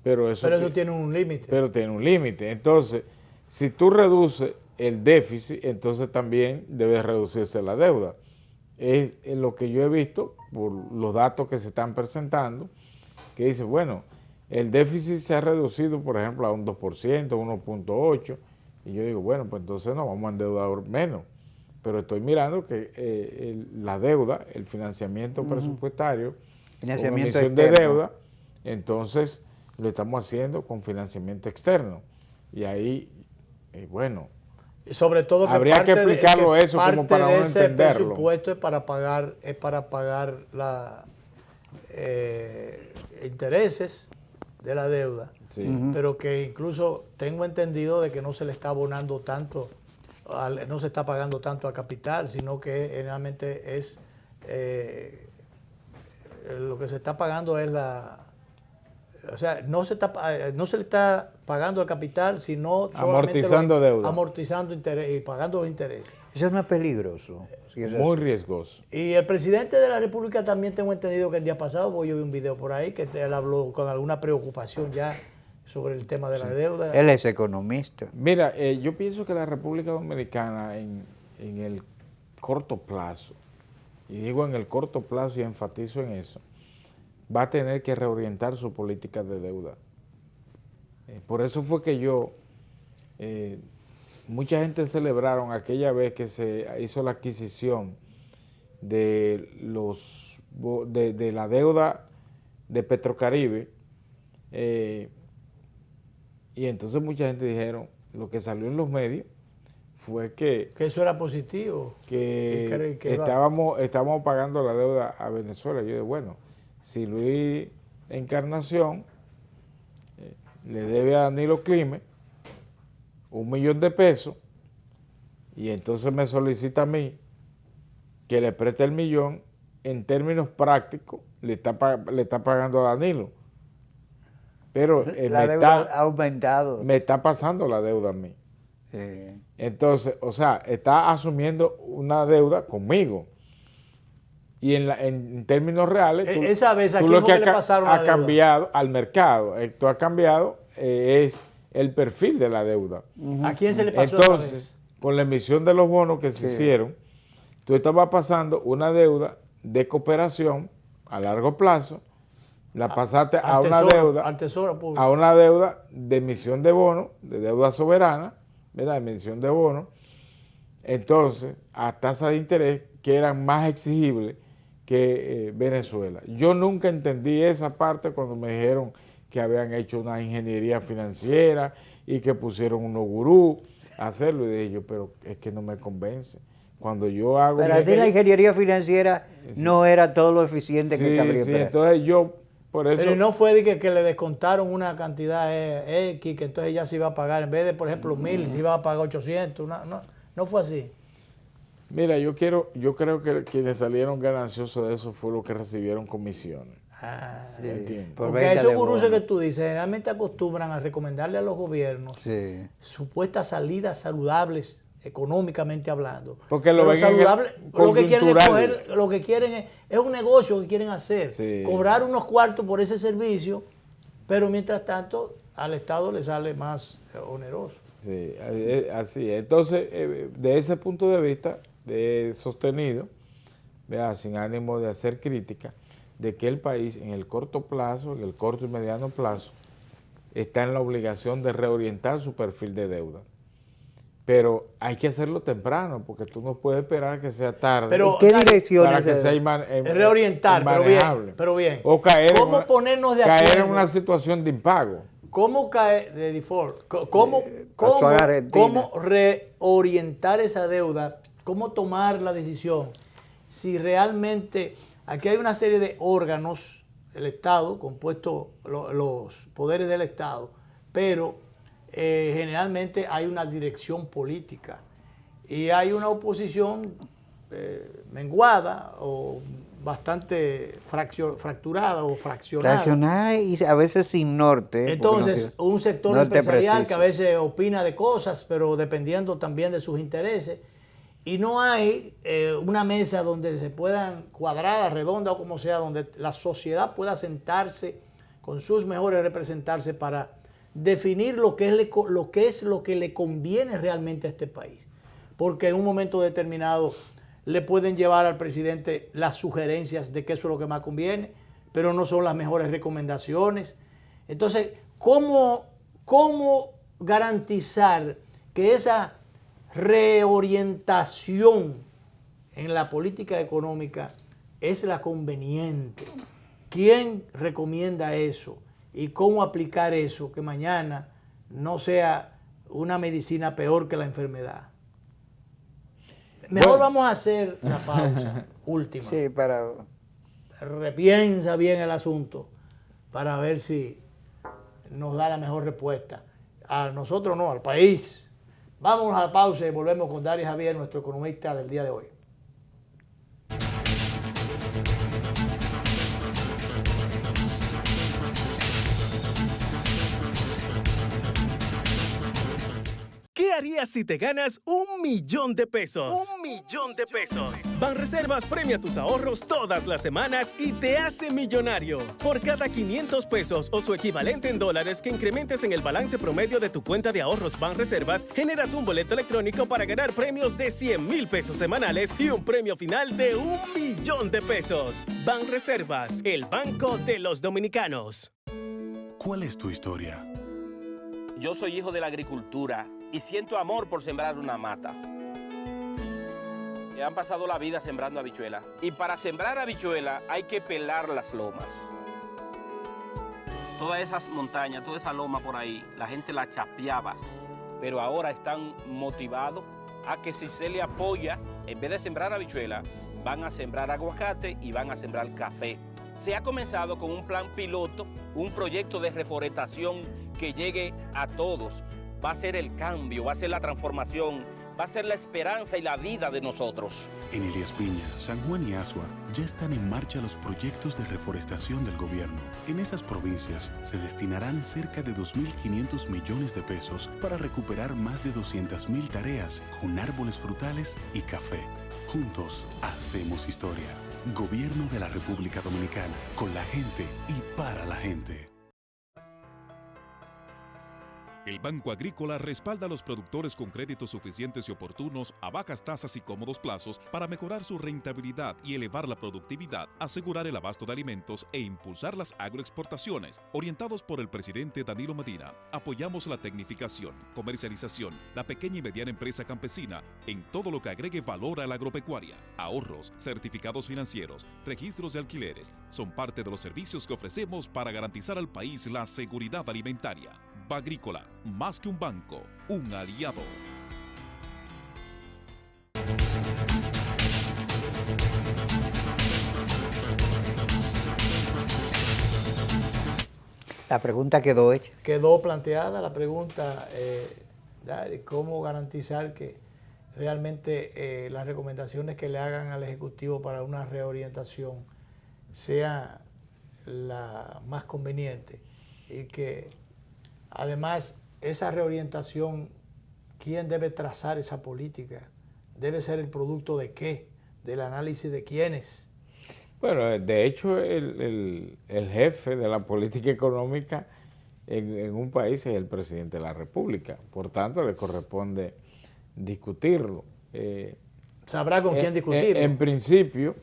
pero eso tiene un límite. Pero tiene un límite. Entonces, si tú reduces el déficit, entonces también debe reducirse la deuda. Es lo que yo he visto por los datos que se están presentando, que dice, bueno, el déficit se ha reducido, por ejemplo, a un 2%, 1.8%, y yo digo, bueno, pues entonces no vamos a endeudar menos. Pero estoy mirando que la deuda, el financiamiento presupuestario, Financiamiento con emisión externo. de deuda, entonces lo estamos haciendo con financiamiento externo. Y ahí, bueno, sobre todo que habría que explicarlo eso como para uno ese entenderlo. presupuesto es para pagar la intereses de la deuda, pero que incluso tengo entendido de que no se le está abonando tanto, no se está pagando tanto al capital, sino que generalmente es lo que se está pagando es o sea, no se le está pagando al capital, sino amortizando deuda, amortizando interés y pagando los intereses. Eso no es peligroso. Muy riesgoso. Y el presidente de la República también tengo entendido que el día pasado, porque yo vi un video por ahí, que él habló con alguna preocupación ya sobre el tema de la deuda. Él es economista. Mira, yo pienso que la República Dominicana en el corto plazo, y digo en el corto plazo y enfatizo en eso, va a tener que reorientar su política de deuda. Por eso fue que mucha gente celebraron aquella vez que se hizo la adquisición de la deuda de Petrocaribe, y entonces mucha gente dijeron, lo que salió en los medios fue que eso era positivo, que estábamos pagando la deuda a Venezuela. Yo dije, bueno, si Luis Encarnación le debe a Danilo Clime $1 millón de pesos y entonces me solicita a mí que le preste el millón, en términos prácticos le está pagando a Danilo, pero la deuda ha aumentado. Me está pasando la deuda a mí. Entonces, o sea, está asumiendo una deuda conmigo. Y en términos reales, esa vez tú lo que ha cambiado al mercado, tú has cambiado es el perfil de la deuda. ¿A quién se le pasó? Entonces, con la emisión de los bonos que se hicieron, tú estabas pasando una deuda de cooperación a largo plazo, la pasaste a una deuda de emisión de bonos, de deuda soberana, ¿verdad? Emisión de bonos, entonces a tasas de interés que eran más exigibles que Venezuela. Yo nunca entendí esa parte cuando me dijeron que habían hecho una ingeniería financiera y que pusieron unos gurús a hacerlo, y dije yo, pero es que no me convence. Cuando yo hago... Pero a ti la ingeniería financiera no era todo lo eficiente que cabría esperar. Entonces yo, por eso... Pero no fue de que le descontaron una cantidad X, que entonces ya se iba a pagar, en vez de, por ejemplo, 1.000, se iba a pagar 800, no fue así. Mira, yo creo que quienes salieron gananciosos de eso fue los que recibieron comisiones. Porque esos gurús que tú dices, generalmente acostumbran a recomendarle a los gobiernos supuestas salidas saludables, económicamente hablando. Porque lo ven lo que quieren es un negocio que quieren hacer, cobrar unos cuartos por ese servicio, pero mientras tanto al Estado le sale más oneroso. Sí, así es. Entonces, de ese punto de vista, sostenido, sin ánimo de hacer crítica, de que el país en el corto plazo, en el corto y mediano plazo, está en la obligación de reorientar su perfil de deuda. Pero hay que hacerlo temprano, porque tú no puedes esperar que sea tarde. Pero, ¿qué dirección para que sea reorientar, pero bien. O caer caer en una situación de impago. ¿Cómo caer de default? ¿Cómo reorientar esa deuda? ¿Cómo tomar la decisión? Si realmente, aquí hay una serie de órganos, el Estado, compuestos los poderes del Estado, pero generalmente hay una dirección política y hay una oposición menguada o bastante fracturada o fraccionada. Fraccionada y a veces sin norte. Entonces, un sector norte empresarial preciso, que a veces opina de cosas, pero dependiendo también de sus intereses. Y no hay una mesa donde se puedan, cuadrada, redonda o como sea, donde la sociedad pueda sentarse con sus mejores representantes para definir lo que es lo que le conviene realmente a este país. Porque en un momento determinado le pueden llevar al presidente las sugerencias de que eso es lo que más conviene, pero no son las mejores recomendaciones. Entonces, ¿cómo garantizar que esa reorientación en la política económica es la conveniente? ¿Quién recomienda eso? ¿Y cómo aplicar eso? Que mañana no sea una medicina peor que la enfermedad. Mejor vamos a hacer la pausa última. Sí, para... Repiensa bien el asunto para ver si nos da la mejor respuesta. A nosotros no, al país. Vamos a la pausa y volvemos con Dari Javier, nuestro economista del día de hoy. ¿Qué harías si te ganas $1.000.000 de pesos? $1.000.000 de pesos. Banreservas premia tus ahorros todas las semanas y te hace millonario. Por cada 500 pesos o su equivalente en dólares que incrementes en el balance promedio de tu cuenta de ahorros Banreservas, generas un boleto electrónico para ganar premios de 100,000 pesos semanales y un premio final de $1.000.000 de pesos. Banreservas, el banco de los dominicanos. ¿Cuál es tu historia? Yo soy hijo de la agricultura y siento amor por sembrar una mata. Han pasado la vida sembrando habichuelas. Y para sembrar habichuelas hay que pelar las lomas. Todas esas montañas, toda esa loma por ahí, la gente la chapeaba. Pero ahora están motivados a que si se le apoya, en vez de sembrar habichuelas, van a sembrar aguacate y van a sembrar café. Se ha comenzado con un plan piloto, un proyecto de reforestación que llegue a todos. Va a ser el cambio, va a ser la transformación, va a ser la esperanza y la vida de nosotros. En Elías Piña, San Juan y Asua ya están en marcha los proyectos de reforestación del gobierno. En esas provincias se destinarán cerca de 2.500 millones de pesos para recuperar más de 200.000 tareas con árboles frutales y café. Juntos hacemos historia. Gobierno de la República Dominicana, con la gente y para la gente. El Banco Agrícola respalda a los productores con créditos suficientes y oportunos a bajas tasas y cómodos plazos para mejorar su rentabilidad y elevar la productividad, asegurar el abasto de alimentos e impulsar las agroexportaciones. Orientados por el presidente Danilo Medina, apoyamos la tecnificación, comercialización, la pequeña y mediana empresa campesina en todo lo que agregue valor a la agropecuaria. Ahorros, certificados financieros, registros de alquileres son parte de los servicios que ofrecemos para garantizar al país la seguridad alimentaria. Agrícola, más que un banco, un aliado. La pregunta quedó hecha. Quedó planteada la pregunta, ¿cómo garantizar que realmente las recomendaciones que le hagan al Ejecutivo para una reorientación sea la más conveniente? Y que además esa reorientación, ¿quién debe trazar esa política? ¿Debe ser el producto de qué? ¿Del análisis de quiénes? Bueno, de hecho el jefe de la política económica en un país es el presidente de la República. Por tanto, le corresponde discutirlo. Sabrá con quién discutirlo. En principio,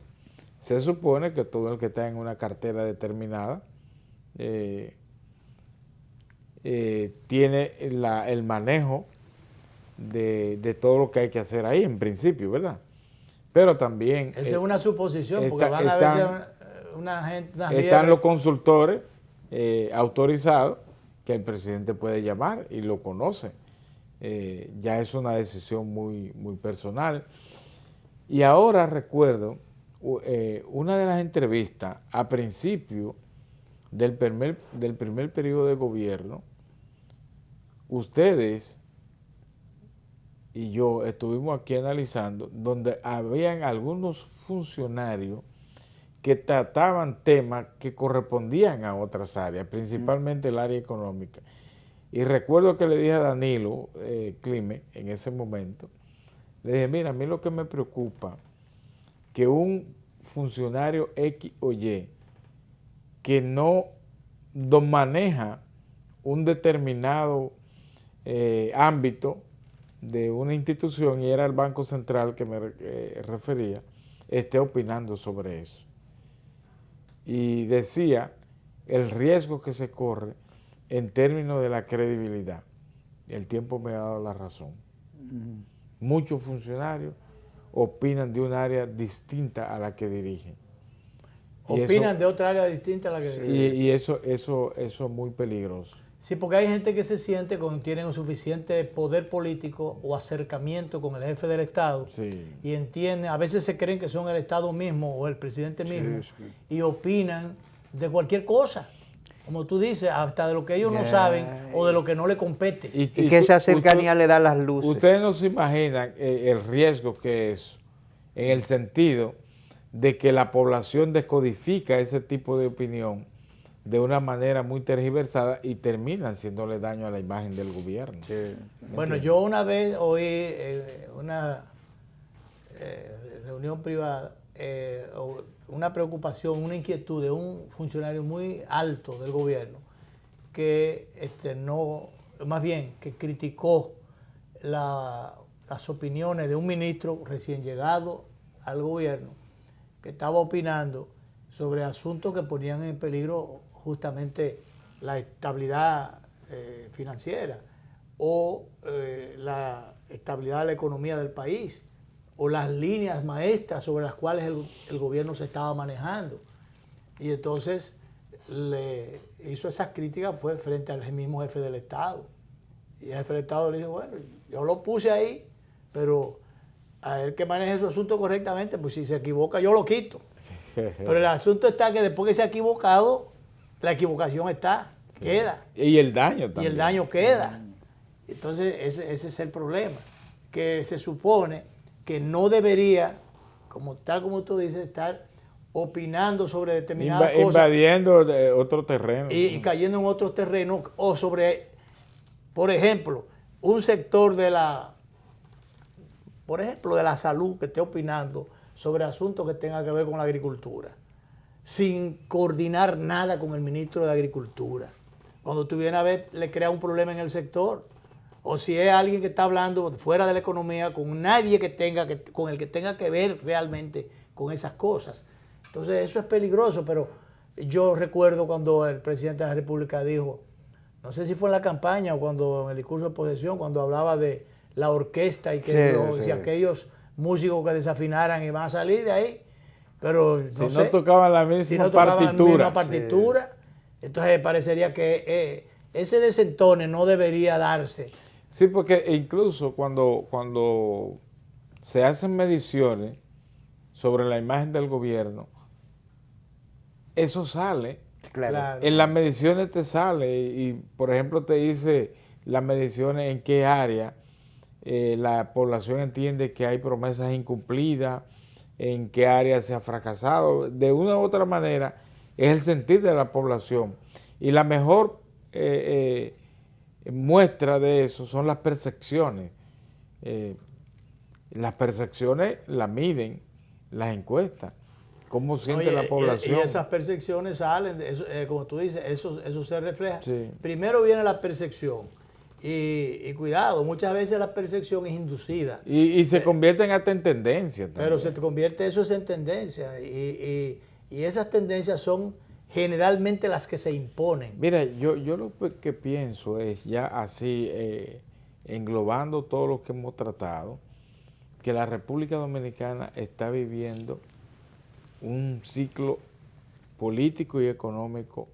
se supone que todo el que está en una cartera determinada tiene el manejo de todo lo que hay que hacer ahí, en principio, ¿verdad? Pero también... Esa es una suposición, porque van a ver una gente... Están los consultores autorizados que el presidente puede llamar y lo conoce. Ya es una decisión muy, muy personal. Y ahora recuerdo una de las entrevistas a principio del primer periodo de gobierno. Ustedes y yo estuvimos aquí analizando, donde habían algunos funcionarios que trataban temas que correspondían a otras áreas, principalmente el área económica. Y recuerdo que le dije a Danilo Clime en ese momento, le dije, mira, a mí lo que me preocupa, que un funcionario X o Y que no maneja un determinado ámbito de una institución, y era el Banco Central que me refería, esté opinando sobre eso. Y decía el riesgo que se corre en términos de la credibilidad. El tiempo me ha dado la razón. Muchos funcionarios opinan de un área distinta a la que dirigen. Opinan de otra área distinta a la que dirigen. Y eso es muy peligroso. Sí, porque hay gente que se siente que tienen un suficiente poder político o acercamiento con el jefe del Estado, y entienden, a veces se creen que son el Estado mismo o el presidente mismo, y opinan de cualquier cosa, como tú dices, hasta de lo que ellos no saben o de lo que no le compete. Y que esa cercanía le da las luces. Ustedes no se imaginan el riesgo que es, en el sentido de que la población descodifica ese tipo de opinión de una manera muy tergiversada y terminan haciéndole daño a la imagen del gobierno. Bueno, yo una vez oí una reunión privada, una preocupación, una inquietud de un funcionario muy alto del gobierno que más bien que criticó las opiniones de un ministro recién llegado al gobierno que estaba opinando sobre asuntos que ponían en peligro justamente la estabilidad financiera o la estabilidad de la economía del país o las líneas maestras sobre las cuales el gobierno se estaba manejando. Y entonces le hizo esas críticas, fue frente al mismo jefe del Estado. Y el jefe del Estado le dijo, bueno, yo lo puse ahí, pero a él que maneje su asunto correctamente, pues si se equivoca yo lo quito. Pero el asunto está que después que se ha equivocado, la equivocación queda. Y el daño también. Y el daño queda. Entonces ese es el problema, que se supone que no debería, tal como tú dices, estar opinando sobre determinadas cosas. Invadiendo otro terreno. Y cayendo en otros terrenos, o sobre, por ejemplo, un sector de la salud que esté opinando sobre asuntos que tengan que ver con la agricultura, sin coordinar nada con el ministro de Agricultura. Cuando tú vienes a ver, le crea un problema en el sector. O si es alguien que está hablando fuera de la economía, con nadie con el que tenga que ver realmente con esas cosas. Entonces eso es peligroso, pero yo recuerdo cuando el presidente de la República dijo, no sé si fue en la campaña o cuando en el discurso de posesión, cuando hablaba de la orquesta y que si aquellos músicos que desafinaran iban a salir de ahí, pero si no tocaban la misma partitura. Entonces parecería que ese desentone no debería darse. Sí, porque incluso cuando se hacen mediciones sobre la imagen del gobierno, eso sale. Claro. En las mediciones te sale y, por ejemplo, te dice las mediciones en qué área la población entiende que hay promesas incumplidas, en qué área se ha fracasado. De una u otra manera, es el sentir de la población. Y la mejor muestra de eso son las percepciones. Las percepciones las miden las encuestas. ¿Cómo siente la población? Y esas percepciones salen, como tú dices, eso se refleja. Sí. Primero viene la percepción. Y cuidado, muchas veces la percepción es inducida. Y se convierten hasta en tendencia también. Pero se convierte eso en tendencia. Y esas tendencias son generalmente las que se imponen. Mira, yo lo que pienso es, ya así, englobando todo lo que hemos tratado, que la República Dominicana está viviendo un ciclo político y económico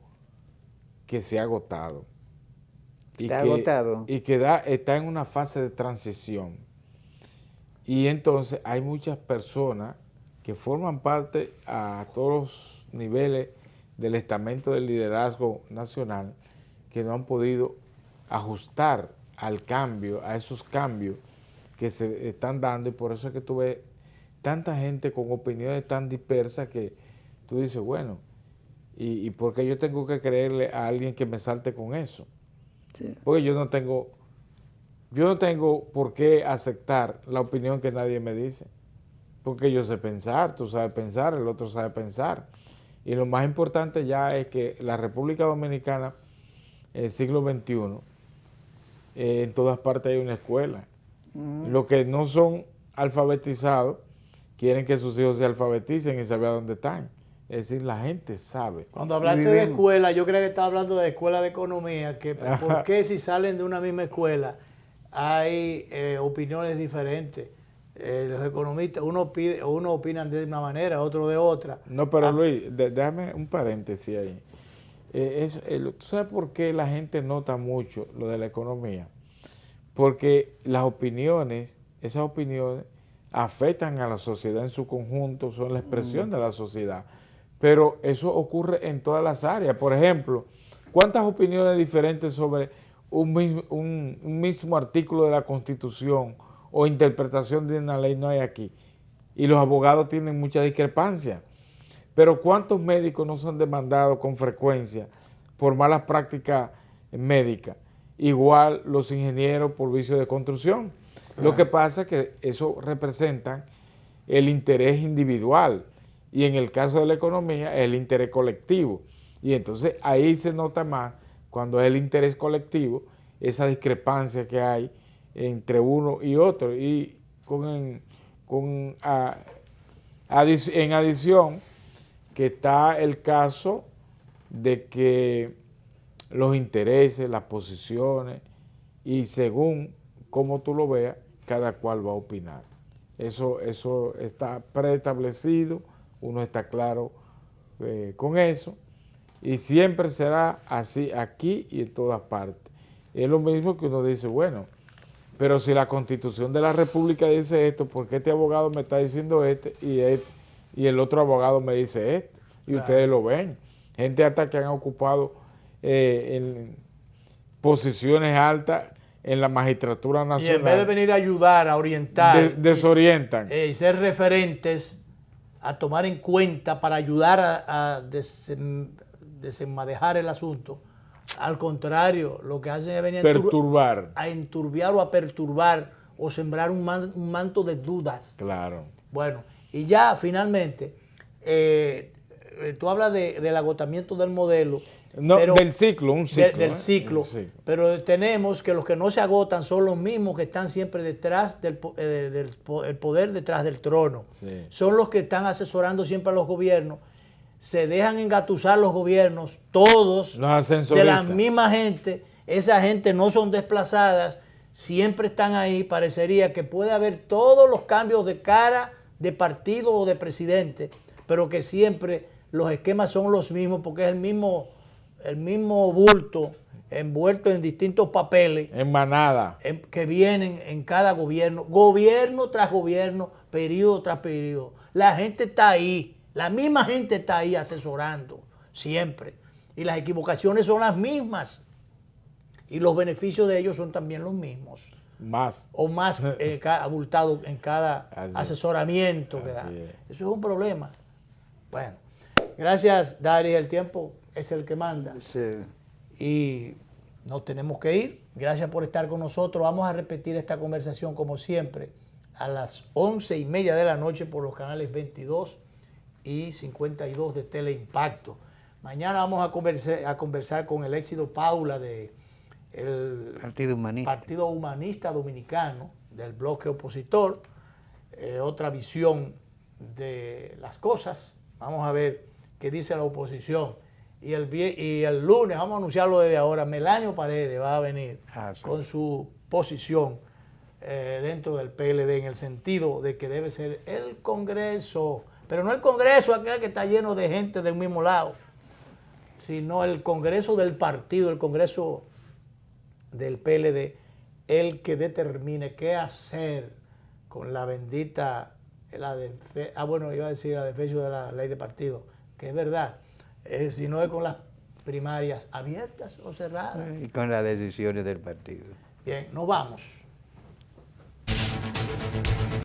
que se ha agotado. Y que está en una fase de transición. Y entonces hay muchas personas que forman parte a todos los niveles del estamento del liderazgo nacional que no han podido ajustar al cambio, a esos cambios que se están dando, y por eso es que tú ves tanta gente con opiniones tan dispersas que tú dices, bueno, ¿y por qué yo tengo que creerle a alguien que me salte con eso? Sí. Porque yo no tengo por qué aceptar la opinión que nadie me dice. Porque yo sé pensar, tú sabes pensar, el otro sabe pensar. Y lo más importante ya es que la República Dominicana, en el siglo XXI, en todas partes hay una escuela. Los que no son alfabetizados quieren que sus hijos se alfabeticen y saber dónde están. Es decir, la gente sabe. Cuando hablaste de escuela, yo creo que estaba hablando de escuela de economía, que por qué si salen de una misma escuela hay opiniones diferentes. Los economistas, uno opinan de una manera, otro de otra. No, pero Luis, déjame un paréntesis ahí. ¿Tú sabes por qué la gente nota mucho lo de la economía? Porque las opiniones, esas opiniones afectan a la sociedad en su conjunto, son la expresión de la sociedad. Pero eso ocurre en todas las áreas. Por ejemplo, ¿cuántas opiniones diferentes sobre un mismo artículo de la Constitución o interpretación de una ley no hay aquí? Y los abogados tienen mucha discrepancia. Pero ¿cuántos médicos no son demandados con frecuencia por malas prácticas médicas? Igual los ingenieros por vicio de construcción. Lo que pasa es que eso representa el interés individual y en el caso de la economía el interés colectivo. Y entonces ahí se nota más cuando es el interés colectivo, esa discrepancia que hay entre uno y otro. Y en adición que está el caso de que los intereses, las posiciones y según cómo tú lo veas, cada cual va a opinar. Eso está preestablecido, uno está claro con eso y siempre será así aquí y en todas partes. Es lo mismo que uno dice, bueno, pero si la Constitución de la República dice esto, ¿por qué este abogado me está diciendo y el otro abogado me dice esto? Y claro, ustedes lo ven. Gente hasta que han ocupado en posiciones altas en la magistratura nacional. Y en vez de venir a ayudar, a orientar, desorientan. Y ser referentes, a tomar en cuenta para ayudar a desenmadejar el asunto. Al contrario, lo que hacen es venir a enturbiar o a perturbar o sembrar un manto de dudas. Claro. Bueno, y ya finalmente, tú hablas del agotamiento del modelo. No, pero, del ciclo, un ciclo. Del ciclo. Pero tenemos que los que no se agotan son los mismos que están siempre detrás del poder, detrás del trono. Sí. Son los que están asesorando siempre a los gobiernos. Se dejan engatusar los gobiernos, todos, de la misma gente. Esa gente no son desplazadas, siempre están ahí. Parecería que puede haber todos los cambios de cara, de partido o de presidente, pero que siempre los esquemas son los mismos porque es el mismo bulto envuelto en distintos papeles. En manada. Que vienen en cada gobierno tras gobierno, periodo tras periodo. La gente está ahí. La misma gente está ahí asesorando siempre. Y las equivocaciones son las mismas. Y los beneficios de ellos son también los mismos. Más. O más abultados en cada asesoramiento que da. Eso es un problema. Bueno, gracias, Dari. El tiempo es el que manda. Sí. Y nos tenemos que ir. Gracias por estar con nosotros. Vamos a repetir esta conversación como siempre a las 11:30 de la noche por los canales 22 y 52 de Teleimpacto. Mañana vamos a conversar con el Éxito Paula del Partido Humanista Dominicano, del bloque opositor, otra visión de las cosas. Vamos a ver qué dice la oposición. Y el lunes, vamos a anunciarlo desde ahora, Melanio Paredes va a venir con su posición dentro del PLD en el sentido de que debe ser el Congreso. Pero no el Congreso aquel que está lleno de gente del mismo lado, sino el Congreso del partido, el Congreso del PLD, el que determine qué hacer con la bendita, iba a decir la defensa de la ley de partido, que es verdad, si no es con las primarias abiertas o cerradas. Y con las decisiones del partido. Bien, nos vamos.